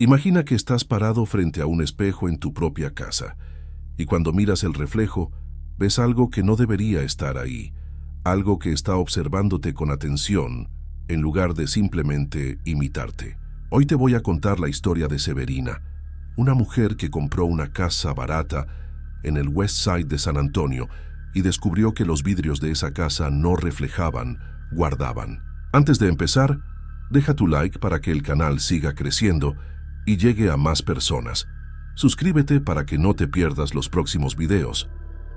Imagina que estás parado frente a un espejo en tu propia casa, y cuando miras el reflejo, ves algo que no debería estar ahí, algo que está observándote con atención, en lugar de simplemente imitarte. Hoy te voy a contar la historia de Severina, una mujer que compró una casa barata en el West Side de San Antonio y descubrió que los vidrios de esa casa no reflejaban, guardaban. Antes de empezar, deja tu like para que el canal siga creciendo y llegue a más personas. Suscríbete para que no te pierdas los próximos videos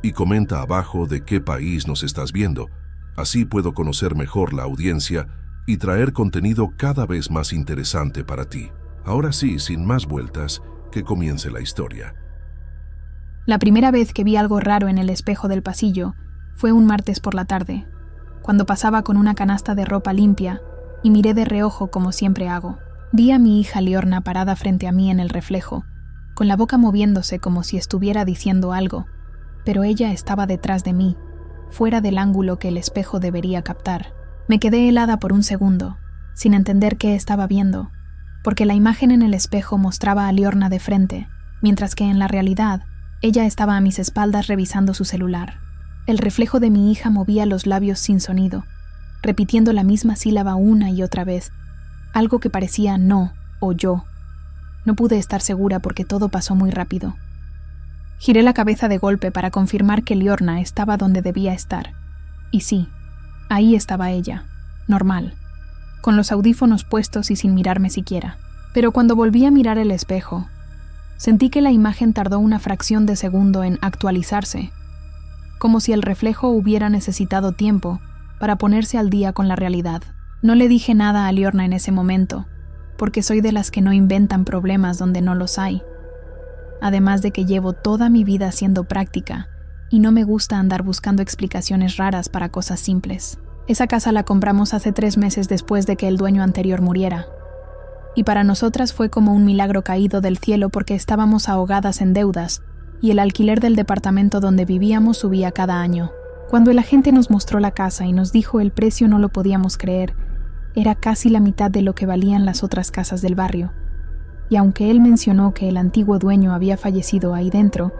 y comenta abajo de qué país nos estás viendo. Así puedo conocer mejor la audiencia y traer contenido cada vez más interesante para ti. Ahora sí, sin más vueltas, que comience la historia. La primera vez que vi algo raro en el espejo del pasillo fue un martes por la tarde, cuando pasaba con una canasta de ropa limpia y miré de reojo como siempre hago. Vi a mi hija Liorna parada frente a mí en el reflejo, con la boca moviéndose como si estuviera diciendo algo, pero ella estaba detrás de mí, fuera del ángulo que el espejo debería captar. Me quedé helada por un segundo, sin entender qué estaba viendo, porque la imagen en el espejo mostraba a Liorna de frente, mientras que en la realidad, ella estaba a mis espaldas revisando su celular. El reflejo de mi hija movía los labios sin sonido, repitiendo la misma sílaba una y otra vez, algo que parecía no o yo. No pude estar segura porque todo pasó muy rápido. Giré la cabeza de golpe para confirmar que Liorna estaba donde debía estar. Y sí, ahí estaba ella, normal, con los audífonos puestos y sin mirarme siquiera. Pero cuando volví a mirar el espejo, sentí que la imagen tardó una fracción de segundo en actualizarse, como si el reflejo hubiera necesitado tiempo para ponerse al día con la realidad. No le dije nada a Liorna en ese momento, porque soy de las que no inventan problemas donde no los hay. Además de que llevo toda mi vida siendo práctica y no me gusta andar buscando explicaciones raras para cosas simples. Esa casa la compramos hace 3 meses después de que el dueño anterior muriera. Y para nosotras fue como un milagro caído del cielo porque estábamos ahogadas en deudas y el alquiler del departamento donde vivíamos subía cada año. Cuando el agente nos mostró la casa y nos dijo el precio no lo podíamos creer. Era casi la mitad de lo que valían las otras casas del barrio. Y aunque él mencionó que el antiguo dueño había fallecido ahí dentro,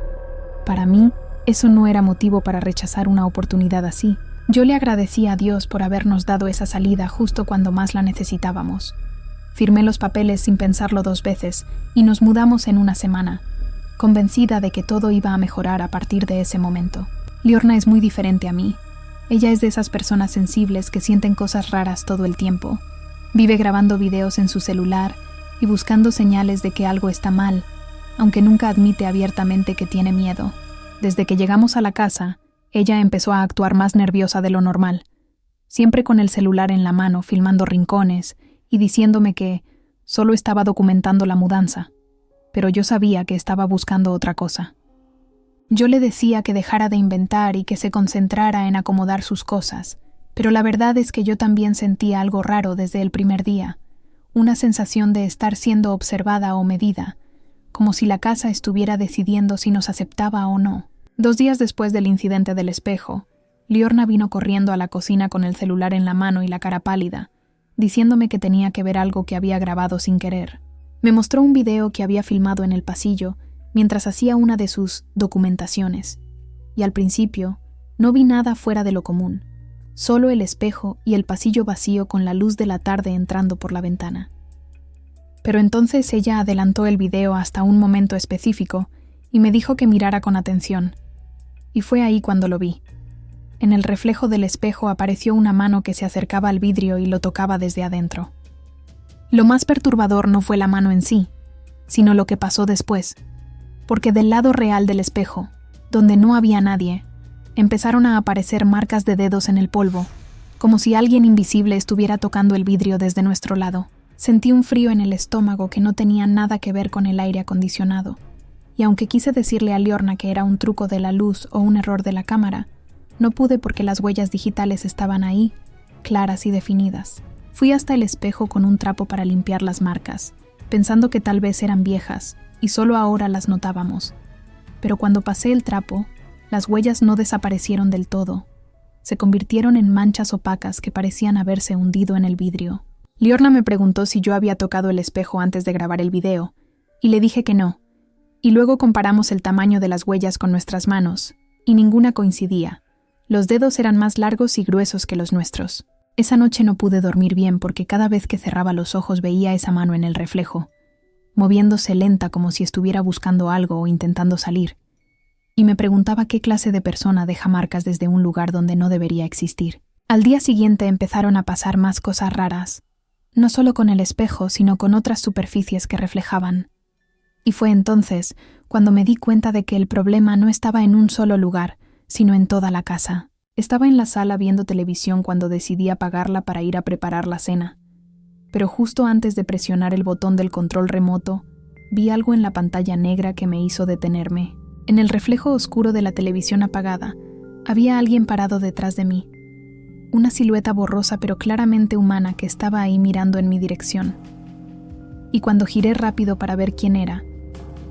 para mí eso no era motivo para rechazar una oportunidad así. Yo le agradecí a Dios por habernos dado esa salida justo cuando más la necesitábamos. Firmé los papeles sin pensarlo 2 veces y nos mudamos en una semana, convencida de que todo iba a mejorar a partir de ese momento. Liorna es muy diferente a mí. Ella es de esas personas sensibles que sienten cosas raras todo el tiempo. Vive grabando videos en su celular y buscando señales de que algo está mal, aunque nunca admite abiertamente que tiene miedo. Desde que llegamos a la casa, ella empezó a actuar más nerviosa de lo normal, siempre con el celular en la mano filmando rincones y diciéndome que solo estaba documentando la mudanza, pero yo sabía que estaba buscando otra cosa. Yo le decía que dejara de inventar y que se concentrara en acomodar sus cosas, pero la verdad es que yo también sentía algo raro desde el primer día, una sensación de estar siendo observada o medida, como si la casa estuviera decidiendo si nos aceptaba o no. 2 días después del incidente del espejo, Liorna vino corriendo a la cocina con el celular en la mano y la cara pálida, diciéndome que tenía que ver algo que había grabado sin querer. Me mostró un video que había filmado en el pasillo mientras hacía una de sus documentaciones, y al principio no vi nada fuera de lo común, solo el espejo y el pasillo vacío con la luz de la tarde entrando por la ventana. Pero entonces ella adelantó el video hasta un momento específico y me dijo que mirara con atención, y fue ahí cuando lo vi. En el reflejo del espejo apareció una mano que se acercaba al vidrio y lo tocaba desde adentro. Lo más perturbador no fue la mano en sí, sino lo que pasó después, porque del lado real del espejo, donde no había nadie, empezaron a aparecer marcas de dedos en el polvo, como si alguien invisible estuviera tocando el vidrio desde nuestro lado. Sentí un frío en el estómago que no tenía nada que ver con el aire acondicionado, y aunque quise decirle a Liorna que era un truco de la luz o un error de la cámara, no pude porque las huellas digitales estaban ahí, claras y definidas. Fui hasta el espejo con un trapo para limpiar las marcas, pensando que tal vez eran viejas, y solo ahora las notábamos. Pero cuando pasé el trapo, las huellas no desaparecieron del todo. Se convirtieron en manchas opacas que parecían haberse hundido en el vidrio. Liorna me preguntó si yo había tocado el espejo antes de grabar el video, y le dije que no, y luego comparamos el tamaño de las huellas con nuestras manos, y ninguna coincidía. Los dedos eran más largos y gruesos que los nuestros. Esa noche no pude dormir bien porque cada vez que cerraba los ojos veía esa mano en el reflejo, moviéndose lenta como si estuviera buscando algo o intentando salir, y me preguntaba qué clase de persona deja marcas desde un lugar donde no debería existir. Al día siguiente empezaron a pasar más cosas raras, no solo con el espejo, sino con otras superficies que reflejaban. Y fue entonces cuando me di cuenta de que el problema no estaba en un solo lugar, sino en toda la casa. Estaba en la sala viendo televisión cuando decidí apagarla para ir a preparar la cena. Pero justo antes de presionar el botón del control remoto, vi algo en la pantalla negra que me hizo detenerme. En el reflejo oscuro de la televisión apagada, había alguien parado detrás de mí. Una silueta borrosa pero claramente humana que estaba ahí mirando en mi dirección. Y cuando giré rápido para ver quién era,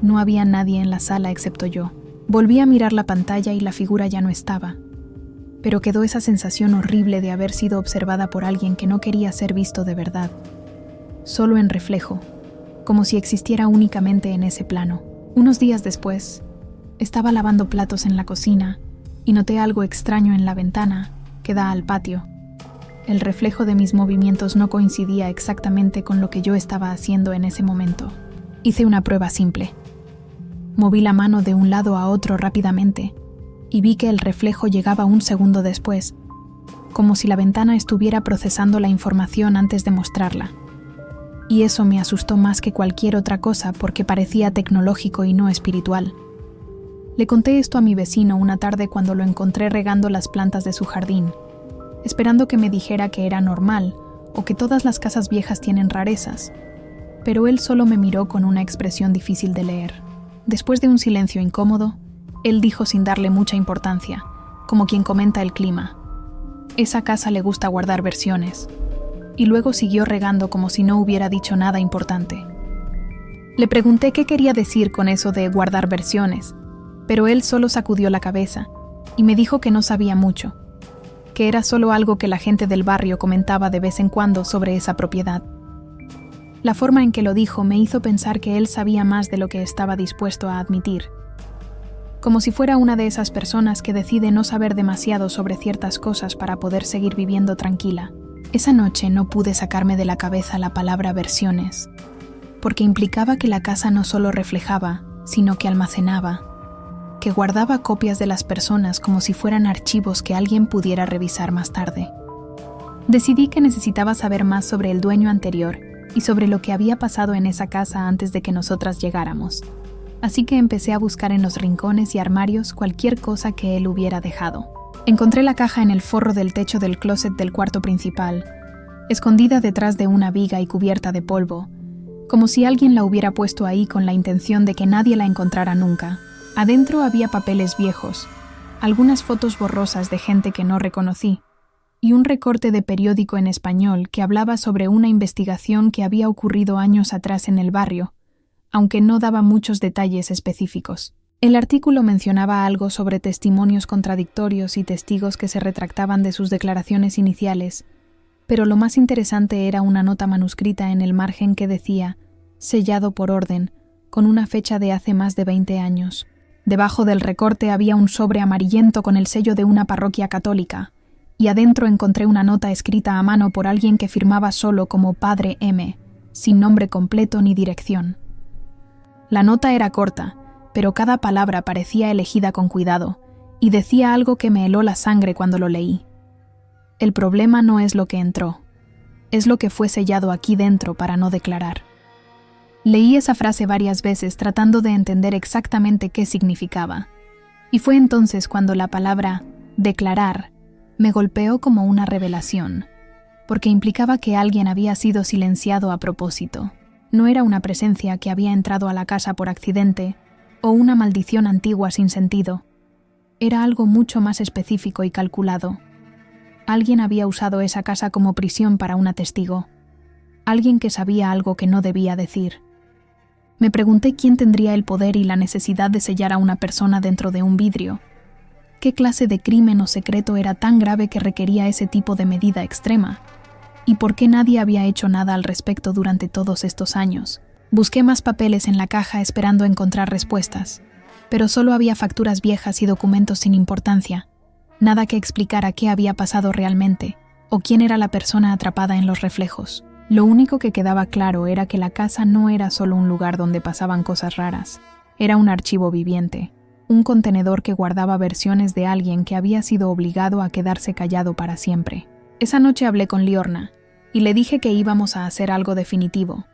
no había nadie en la sala excepto yo. Volví a mirar la pantalla y la figura ya no estaba. Pero quedó esa sensación horrible de haber sido observada por alguien que no quería ser visto de verdad. Solo en reflejo, como si existiera únicamente en ese plano. Unos días después, estaba lavando platos en la cocina y noté algo extraño en la ventana que da al patio. El reflejo de mis movimientos no coincidía exactamente con lo que yo estaba haciendo en ese momento. Hice una prueba simple. Moví la mano de un lado a otro rápidamente y vi que el reflejo llegaba un segundo después, como si la ventana estuviera procesando la información antes de mostrarla. Y eso me asustó más que cualquier otra cosa porque parecía tecnológico y no espiritual. Le conté esto a mi vecino una tarde cuando lo encontré regando las plantas de su jardín, esperando que me dijera que era normal o que todas las casas viejas tienen rarezas, pero él solo me miró con una expresión difícil de leer. Después de un silencio incómodo, él dijo sin darle mucha importancia, como quien comenta el clima: «Esa casa le gusta guardar versiones», y luego siguió regando como si no hubiera dicho nada importante. Le pregunté qué quería decir con eso de guardar versiones, pero él solo sacudió la cabeza y me dijo que no sabía mucho, que era solo algo que la gente del barrio comentaba de vez en cuando sobre esa propiedad. La forma en que lo dijo me hizo pensar que él sabía más de lo que estaba dispuesto a admitir, como si fuera una de esas personas que decide no saber demasiado sobre ciertas cosas para poder seguir viviendo tranquila. Esa noche no pude sacarme de la cabeza la palabra versiones, porque implicaba que la casa no solo reflejaba, sino que almacenaba, que guardaba copias de las personas como si fueran archivos que alguien pudiera revisar más tarde. Decidí que necesitaba saber más sobre el dueño anterior y sobre lo que había pasado en esa casa antes de que nosotras llegáramos. Así que empecé a buscar en los rincones y armarios cualquier cosa que él hubiera dejado. Encontré la caja en el forro del techo del closet del cuarto principal, escondida detrás de una viga y cubierta de polvo, como si alguien la hubiera puesto ahí con la intención de que nadie la encontrara nunca. Adentro había papeles viejos, algunas fotos borrosas de gente que no reconocí, y un recorte de periódico en español que hablaba sobre una investigación que había ocurrido años atrás en el barrio, aunque no daba muchos detalles específicos. El artículo mencionaba algo sobre testimonios contradictorios y testigos que se retractaban de sus declaraciones iniciales, pero lo más interesante era una nota manuscrita en el margen que decía, sellado por orden, con una fecha de hace más de 20 años. Debajo del recorte había un sobre amarillento con el sello de una parroquia católica, y adentro encontré una nota escrita a mano por alguien que firmaba solo como Padre M, sin nombre completo ni dirección. La nota era corta, pero cada palabra parecía elegida con cuidado, y decía algo que me heló la sangre cuando lo leí. El problema no es lo que entró, es lo que fue sellado aquí dentro para no declarar. Leí esa frase varias veces tratando de entender exactamente qué significaba, y fue entonces cuando la palabra declarar me golpeó como una revelación, porque implicaba que alguien había sido silenciado a propósito. No era una presencia que había entrado a la casa por accidente o una maldición antigua sin sentido. Era algo mucho más específico y calculado. Alguien había usado esa casa como prisión para una testigo. Alguien que sabía algo que no debía decir. Me pregunté quién tendría el poder y la necesidad de sellar a una persona dentro de un vidrio. ¿Qué clase de crimen o secreto era tan grave que requería ese tipo de medida extrema? ¿Y por qué nadie había hecho nada al respecto durante todos estos años? Busqué más papeles en la caja esperando encontrar respuestas, pero solo había facturas viejas y documentos sin importancia, nada que explicara qué había pasado realmente o quién era la persona atrapada en los reflejos. Lo único que quedaba claro era que la casa no era solo un lugar donde pasaban cosas raras, era un archivo viviente, un contenedor que guardaba versiones de alguien que había sido obligado a quedarse callado para siempre. Esa noche hablé con Liorna y le dije que íbamos a hacer algo definitivo,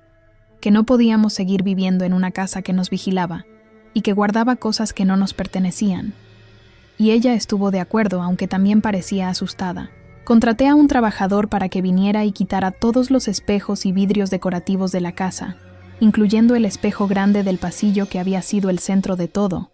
que no podíamos seguir viviendo en una casa que nos vigilaba y que guardaba cosas que no nos pertenecían. Y ella estuvo de acuerdo, aunque también parecía asustada. Contraté a un trabajador para que viniera y quitara todos los espejos y vidrios decorativos de la casa, incluyendo el espejo grande del pasillo que había sido el centro de todo,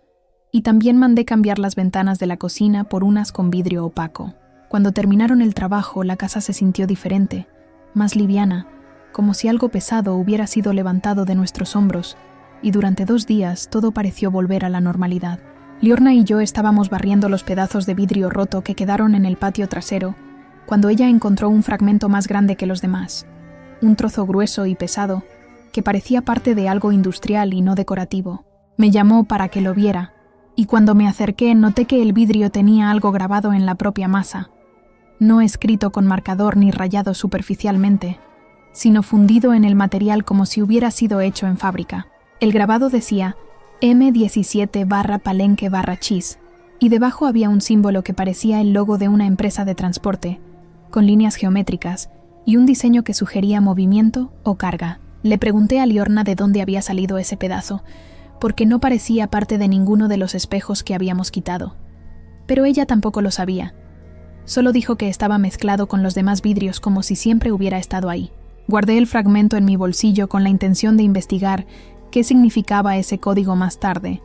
y también mandé cambiar las ventanas de la cocina por unas con vidrio opaco. Cuando terminaron el trabajo, la casa se sintió diferente, más liviana, como si algo pesado hubiera sido levantado de nuestros hombros, y durante 2 días todo pareció volver a la normalidad. Liorna y yo estábamos barriendo los pedazos de vidrio roto que quedaron en el patio trasero, cuando ella encontró un fragmento más grande que los demás, un trozo grueso y pesado, que parecía parte de algo industrial y no decorativo. Me llamó para que lo viera, y cuando me acerqué noté que el vidrio tenía algo grabado en la propia masa, no escrito con marcador ni rayado superficialmente, sino fundido en el material como si hubiera sido hecho en fábrica. El grabado decía M17/Palenque/Chis, y debajo había un símbolo que parecía el logo de una empresa de transporte, con líneas geométricas y un diseño que sugería movimiento o carga. Le pregunté a Liorna de dónde había salido ese pedazo, porque no parecía parte de ninguno de los espejos que habíamos quitado. Pero ella tampoco lo sabía. Solo dijo que estaba mezclado con los demás vidrios como si siempre hubiera estado ahí. Guardé el fragmento en mi bolsillo con la intención de investigar qué significaba ese código más tarde,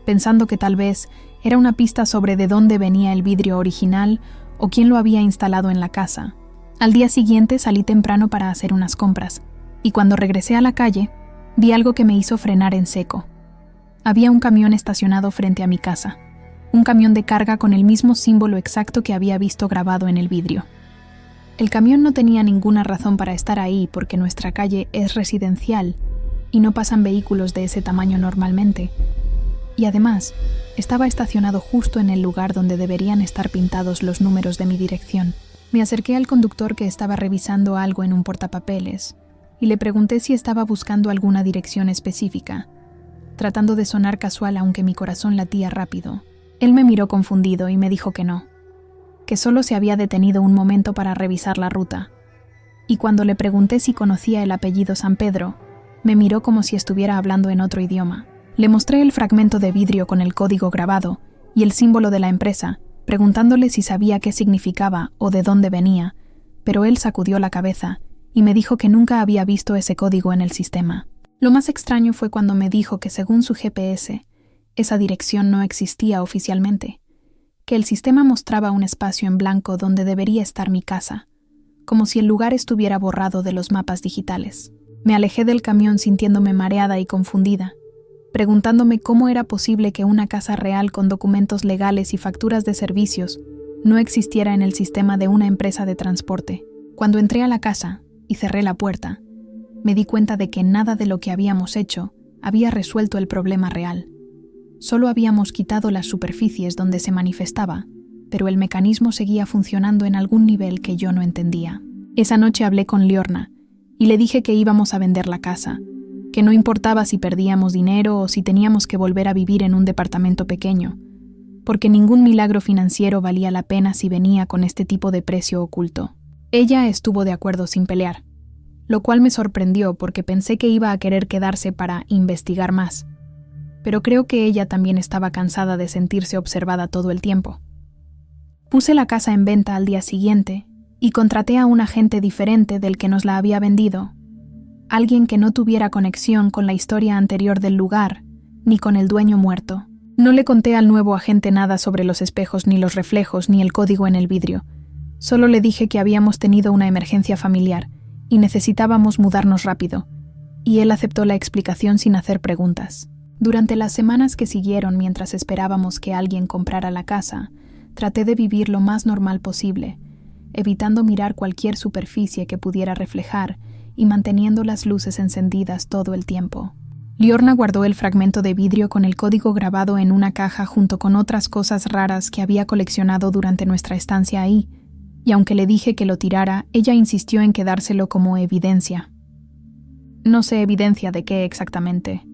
pensando que tal vez era una pista sobre de dónde venía el vidrio original o quién lo había instalado en la casa. Al día siguiente salí temprano para hacer unas compras, y cuando regresé a la calle, vi algo que me hizo frenar en seco. Había un camión estacionado frente a mi casa, un camión de carga con el mismo símbolo exacto que había visto grabado en el vidrio. El camión no tenía ninguna razón para estar ahí porque nuestra calle es residencial y no pasan vehículos de ese tamaño normalmente. Y además, estaba estacionado justo en el lugar donde deberían estar pintados los números de mi dirección. Me acerqué al conductor que estaba revisando algo en un portapapeles y le pregunté si estaba buscando alguna dirección específica, tratando de sonar casual aunque mi corazón latía rápido. Él me miró confundido y me dijo que no, que solo se había detenido un momento para revisar la ruta. Y cuando le pregunté si conocía el apellido San Pedro, me miró como si estuviera hablando en otro idioma. Le mostré el fragmento de vidrio con el código grabado y el símbolo de la empresa, preguntándole si sabía qué significaba o de dónde venía, pero él sacudió la cabeza y me dijo que nunca había visto ese código en el sistema. Lo más extraño fue cuando me dijo que según su GPS, esa dirección no existía oficialmente, que el sistema mostraba un espacio en blanco donde debería estar mi casa, como si el lugar estuviera borrado de los mapas digitales. Me alejé del camión sintiéndome mareada y confundida, preguntándome cómo era posible que una casa real con documentos legales y facturas de servicios no existiera en el sistema de una empresa de transporte. Cuando entré a la casa y cerré la puerta, me di cuenta de que nada de lo que habíamos hecho había resuelto el problema real. Solo habíamos quitado las superficies donde se manifestaba, pero el mecanismo seguía funcionando en algún nivel que yo no entendía. Esa noche hablé con Liorna y le dije que íbamos a vender la casa, que no importaba si perdíamos dinero o si teníamos que volver a vivir en un departamento pequeño, porque ningún milagro financiero valía la pena si venía con este tipo de precio oculto. Ella estuvo de acuerdo sin pelear, lo cual me sorprendió porque pensé que iba a querer quedarse para investigar más, pero creo que ella también estaba cansada de sentirse observada todo el tiempo. Puse la casa en venta al día siguiente y contraté a un agente diferente del que nos la había vendido, alguien que no tuviera conexión con la historia anterior del lugar ni con el dueño muerto. No le conté al nuevo agente nada sobre los espejos, ni los reflejos, ni el código en el vidrio. Solo le dije que habíamos tenido una emergencia familiar y necesitábamos mudarnos rápido, y él aceptó la explicación sin hacer preguntas. Durante las semanas que siguieron mientras esperábamos que alguien comprara la casa, traté de vivir lo más normal posible, evitando mirar cualquier superficie que pudiera reflejar y manteniendo las luces encendidas todo el tiempo. Liorna guardó el fragmento de vidrio con el código grabado en una caja junto con otras cosas raras que había coleccionado durante nuestra estancia ahí, y aunque le dije que lo tirara, ella insistió en quedárselo como evidencia. No sé evidencia de qué exactamente,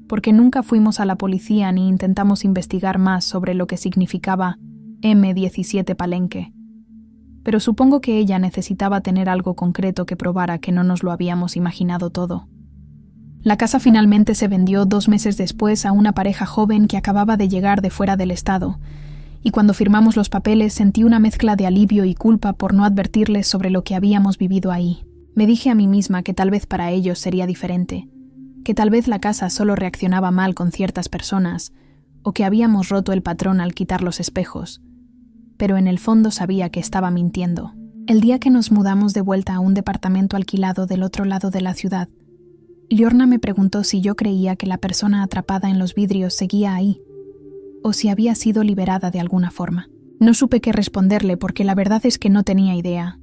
porque nunca fuimos a la policía ni intentamos investigar más sobre lo que significaba M17 Palenque. Pero supongo que ella necesitaba tener algo concreto que probara que no nos lo habíamos imaginado todo. La casa finalmente se vendió 2 meses después a una pareja joven que acababa de llegar de fuera del estado, y cuando firmamos los papeles sentí una mezcla de alivio y culpa por no advertirles sobre lo que habíamos vivido ahí. Me dije a mí misma que tal vez para ellos sería diferente, que tal vez la casa solo reaccionaba mal con ciertas personas, o que habíamos roto el patrón al quitar los espejos, pero en el fondo sabía que estaba mintiendo. El día que nos mudamos de vuelta a un departamento alquilado del otro lado de la ciudad, Liorna me preguntó si yo creía que la persona atrapada en los vidrios seguía ahí, o si había sido liberada de alguna forma. No supe qué responderle porque la verdad es que no tenía idea.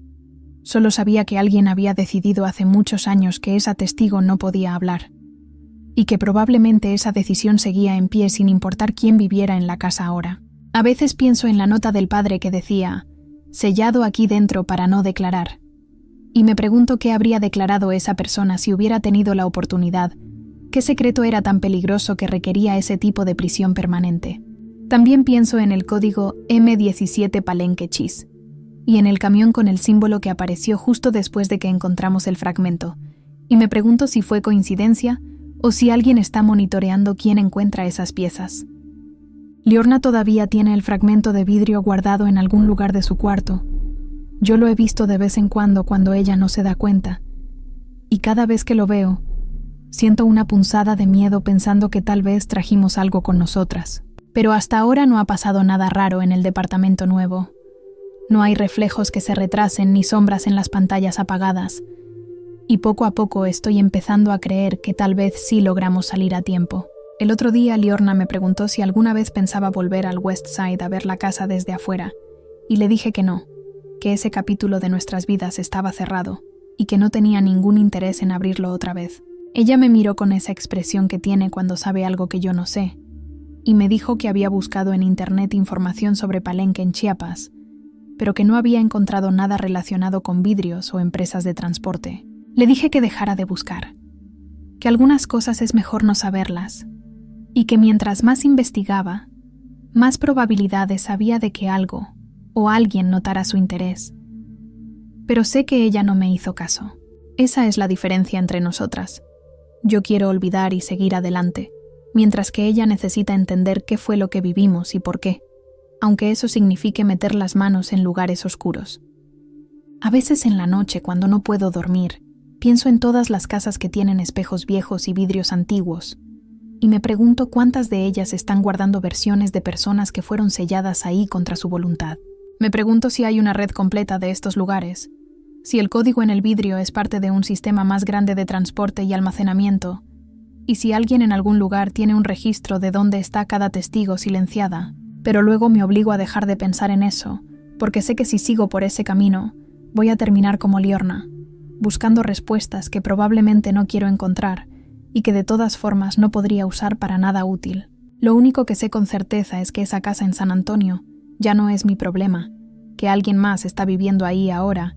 Solo sabía que alguien había decidido hace muchos años que esa testigo no podía hablar, y que probablemente esa decisión seguía en pie sin importar quién viviera en la casa ahora. A veces pienso en la nota del padre que decía, sellado aquí dentro para no declarar. Y me pregunto qué habría declarado esa persona si hubiera tenido la oportunidad, qué secreto era tan peligroso que requería ese tipo de prisión permanente. También pienso en el código M17 Palenque Chis, y en el camión con el símbolo que apareció justo después de que encontramos el fragmento, y me pregunto si fue coincidencia o si alguien está monitoreando quién encuentra esas piezas. Liorna todavía tiene el fragmento de vidrio guardado en algún lugar de su cuarto. Yo lo he visto de vez en cuando ella no se da cuenta, y cada vez que lo veo, siento una punzada de miedo pensando que tal vez trajimos algo con nosotras. Pero hasta ahora no ha pasado nada raro en el departamento nuevo. No hay reflejos que se retrasen ni sombras en las pantallas apagadas, y poco a poco estoy empezando a creer que tal vez sí logramos salir a tiempo. El otro día Liorna me preguntó si alguna vez pensaba volver al West Side a ver la casa desde afuera, y le dije que no, que ese capítulo de nuestras vidas estaba cerrado y que no tenía ningún interés en abrirlo otra vez. Ella me miró con esa expresión que tiene cuando sabe algo que yo no sé, y me dijo que había buscado en internet información sobre Palenque en Chiapas, pero que no había encontrado nada relacionado con vidrios o empresas de transporte. Le dije que dejara de buscar, que algunas cosas es mejor no saberlas, y que mientras más investigaba, más probabilidades había de que algo o alguien notara su interés. Pero sé que ella no me hizo caso. Esa es la diferencia entre nosotras. Yo quiero olvidar y seguir adelante, mientras que ella necesita entender qué fue lo que vivimos y por qué, aunque eso signifique meter las manos en lugares oscuros. A veces en la noche, cuando no puedo dormir, pienso en todas las casas que tienen espejos viejos y vidrios antiguos, y me pregunto cuántas de ellas están guardando versiones de personas que fueron selladas ahí contra su voluntad. Me pregunto si hay una red completa de estos lugares, si el código en el vidrio es parte de un sistema más grande de transporte y almacenamiento, y si alguien en algún lugar tiene un registro de dónde está cada testigo silenciada. Pero luego me obligo a dejar de pensar en eso, porque sé que si sigo por ese camino, voy a terminar como Liorna, buscando respuestas que probablemente no quiero encontrar y que de todas formas no podría usar para nada útil. Lo único que sé con certeza es que esa casa en San Antonio ya no es mi problema, que alguien más está viviendo ahí ahora,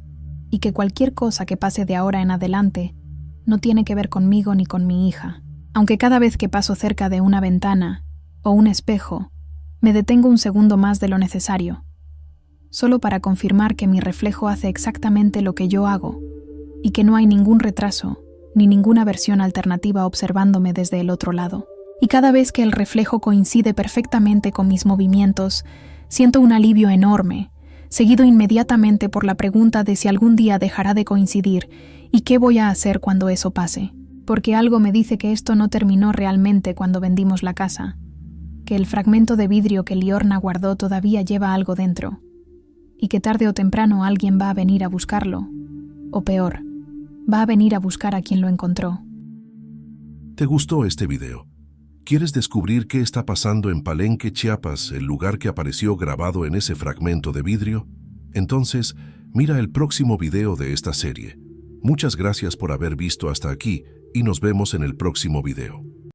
y que cualquier cosa que pase de ahora en adelante no tiene que ver conmigo ni con mi hija. Aunque cada vez que paso cerca de una ventana o un espejo, me detengo un segundo más de lo necesario, solo para confirmar que mi reflejo hace exactamente lo que yo hago, y que no hay ningún retraso ni ninguna versión alternativa observándome desde el otro lado. Y cada vez que el reflejo coincide perfectamente con mis movimientos, siento un alivio enorme, seguido inmediatamente por la pregunta de si algún día dejará de coincidir y qué voy a hacer cuando eso pase. Porque algo me dice que esto no terminó realmente cuando vendimos la casa, que el fragmento de vidrio que Liorna guardó todavía lleva algo dentro, y que tarde o temprano alguien va a venir a buscarlo, o peor, va a venir a buscar a quien lo encontró. ¿Te gustó este video? ¿Quieres descubrir qué está pasando en Palenque, Chiapas, el lugar que apareció grabado en ese fragmento de vidrio? Entonces, mira el próximo video de esta serie. Muchas gracias por haber visto hasta aquí y nos vemos en el próximo video.